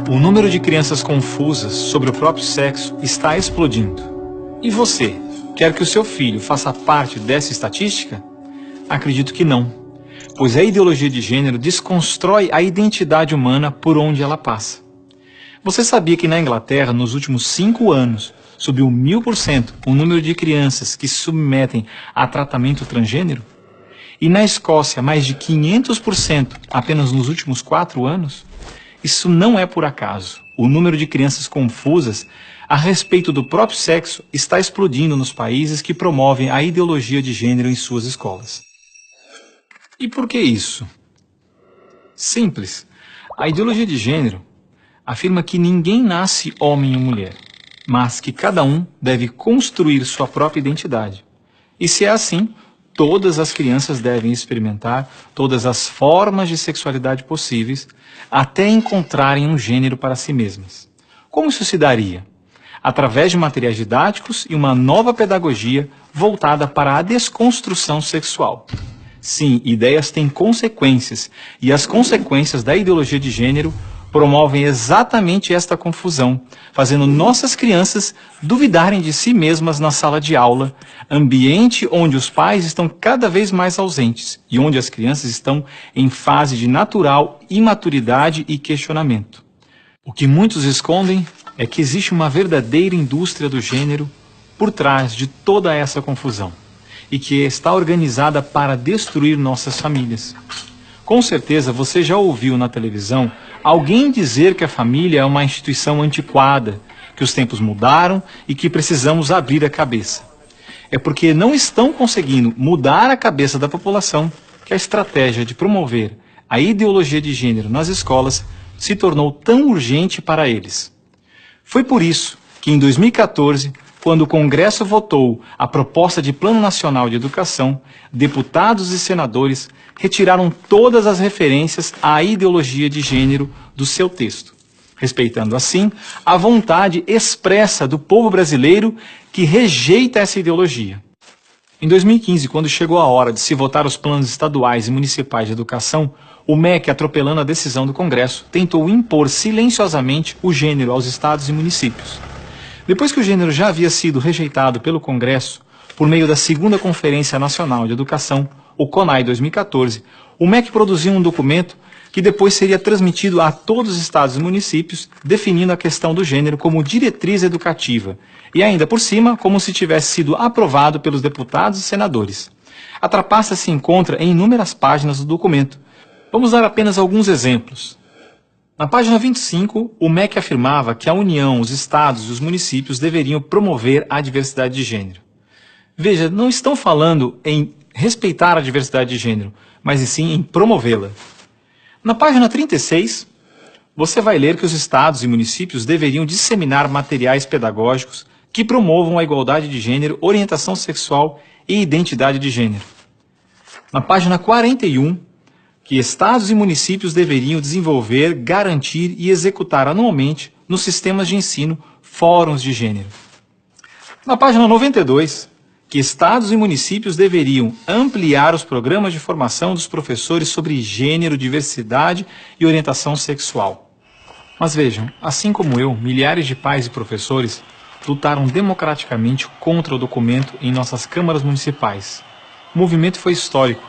O número de crianças confusas sobre o próprio sexo está explodindo. E você, quer que o seu filho faça parte dessa estatística? Acredito que não, pois a ideologia de gênero desconstrói a identidade humana por onde ela passa. Você sabia que na Inglaterra, nos últimos 5 anos, subiu 1000% o número de crianças que se submetem a tratamento transgênero? E na Escócia, mais de 500% apenas nos últimos 4 anos? Isso não é por acaso. O número de crianças confusas a respeito do próprio sexo está explodindo nos países que promovem a ideologia de gênero em suas escolas. E por que isso? Simples. A ideologia de gênero afirma que ninguém nasce homem ou mulher, mas que cada um deve construir sua própria identidade. E se é assim, todas as crianças devem experimentar todas as formas de sexualidade possíveis até encontrarem um gênero para si mesmas. Como isso se daria? Através de materiais didáticos e uma nova pedagogia voltada para a desconstrução sexual. Sim, ideias têm consequências, e as consequências da ideologia de gênero promovem exatamente esta confusão, fazendo nossas crianças duvidarem de si mesmas na sala de aula, ambiente onde os pais estão cada vez mais ausentes e onde as crianças estão em fase de natural imaturidade e questionamento. O que muitos escondem é que existe uma verdadeira indústria do gênero por trás de toda essa confusão e que está organizada para destruir nossas famílias. Com certeza você já ouviu na televisão alguém dizer que a família é uma instituição antiquada, que os tempos mudaram e que precisamos abrir a cabeça. É porque não estão conseguindo mudar a cabeça da população que a estratégia de promover a ideologia de gênero nas escolas se tornou tão urgente para eles. Foi por isso que em 2014, quando o Congresso votou a proposta de Plano Nacional de Educação, deputados e senadores retiraram todas as referências à ideologia de gênero do seu texto, respeitando assim a vontade expressa do povo brasileiro que rejeita essa ideologia. Em 2015, quando chegou a hora de se votar os planos estaduais e municipais de educação, o MEC, atropelando a decisão do Congresso, tentou impor silenciosamente o gênero aos estados e municípios. Depois que o gênero já havia sido rejeitado pelo Congresso, por meio da Segunda Conferência Nacional de Educação, o CONAE 2014, o MEC produziu um documento que depois seria transmitido a todos os estados e municípios, definindo a questão do gênero como diretriz educativa, e ainda por cima, como se tivesse sido aprovado pelos deputados e senadores. A trapaça se encontra em inúmeras páginas do documento. Vamos dar apenas alguns exemplos. Na página 25, o MEC afirmava que a União, os estados e os municípios deveriam promover a diversidade de gênero. Veja, não estão falando em respeitar a diversidade de gênero, mas sim em promovê-la. Na página 36, você vai ler que os estados e municípios deveriam disseminar materiais pedagógicos que promovam a igualdade de gênero, orientação sexual e identidade de gênero. Na página 41, que estados e municípios deveriam desenvolver, garantir e executar anualmente nos sistemas de ensino fóruns de gênero. Na página 92, que estados e municípios deveriam ampliar os programas de formação dos professores sobre gênero, diversidade e orientação sexual. Mas vejam, assim como eu, milhares de pais e professores lutaram democraticamente contra o documento em nossas câmaras municipais. O movimento foi histórico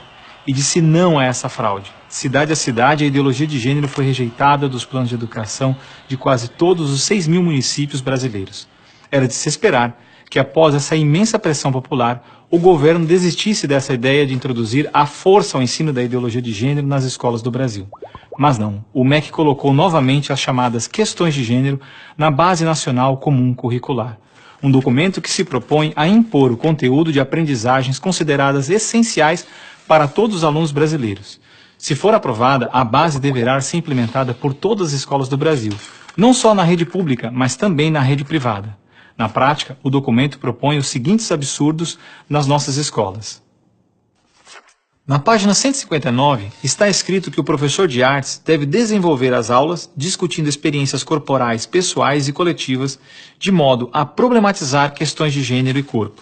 e disse não a essa fraude. Cidade a cidade, a ideologia de gênero foi rejeitada dos planos de educação de quase todos os 6.000 municípios brasileiros. Era de se esperar que, após essa imensa pressão popular, o governo desistisse dessa ideia de introduzir à força o ensino da ideologia de gênero nas escolas do Brasil. Mas não, o MEC colocou novamente as chamadas questões de gênero na Base Nacional Comum Curricular, um documento que se propõe a impor o conteúdo de aprendizagens consideradas essenciais para todos os alunos brasileiros. Se for aprovada, a base deverá ser implementada por todas as escolas do Brasil, não só na rede pública, mas também na rede privada. Na prática, o documento propõe os seguintes absurdos nas nossas escolas. Na página 159, está escrito que o professor de artes deve desenvolver as aulas discutindo experiências corporais, pessoais e coletivas, de modo a problematizar questões de gênero e corpo.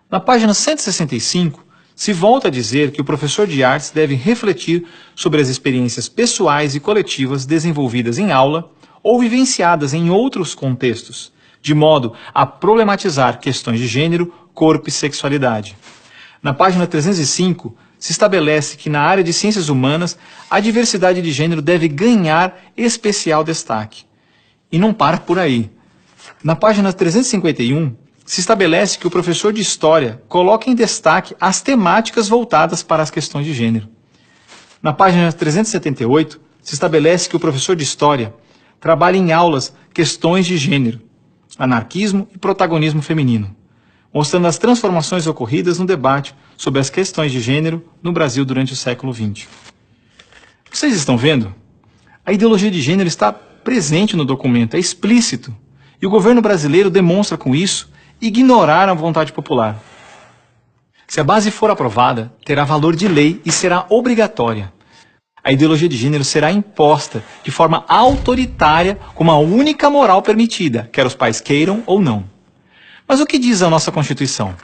Na página 165, se volta a dizer que o professor de artes deve refletir sobre as experiências pessoais e coletivas desenvolvidas em aula, ou vivenciadas em outros contextos, de modo a problematizar questões de gênero, corpo e sexualidade. Na página 305, se estabelece que na área de ciências humanas, a diversidade de gênero deve ganhar especial destaque. E não para por aí. Na página 351, se estabelece que o professor de História coloca em destaque as temáticas voltadas para as questões de gênero. Na página 378, se estabelece que o professor de História trabalha em aulas questões de gênero, anarquismo e protagonismo feminino, mostrando as transformações ocorridas no debate sobre as questões de gênero no Brasil durante o século XX. Vocês estão vendo? A ideologia de gênero está presente no documento, é explícito, e o governo brasileiro demonstra com isso ignorar a vontade popular. Se a base for aprovada, terá valor de lei e será obrigatória. A ideologia de gênero será imposta de forma autoritária como a única moral permitida, quer os pais queiram ou não. Mas o que diz a nossa Constituição?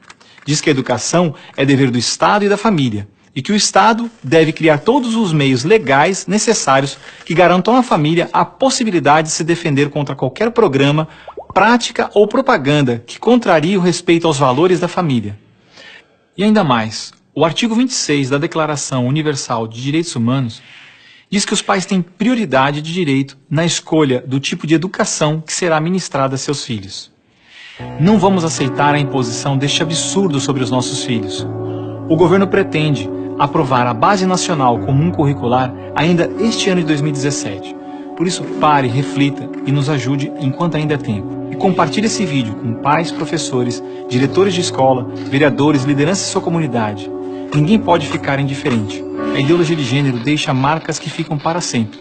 Diz que a educação é dever do Estado e da família, e que o Estado deve criar todos os meios legais necessários que garantam à família a possibilidade de se defender contra qualquer programa, prática ou propaganda que contrarie o respeito aos valores da família. E ainda mais, o artigo 26 da Declaração Universal de Direitos Humanos diz que os pais têm prioridade de direito na escolha do tipo de educação que será ministrada a seus filhos. Não vamos aceitar a imposição deste absurdo sobre os nossos filhos. O governo pretende aprovar a Base Nacional Comum Curricular ainda este ano de 2017. Por isso, pare, reflita e nos ajude enquanto ainda é tempo. E compartilhe esse vídeo com pais, professores, diretores de escola, vereadores, lideranças de sua comunidade. Ninguém pode ficar indiferente. A ideologia de gênero deixa marcas que ficam para sempre.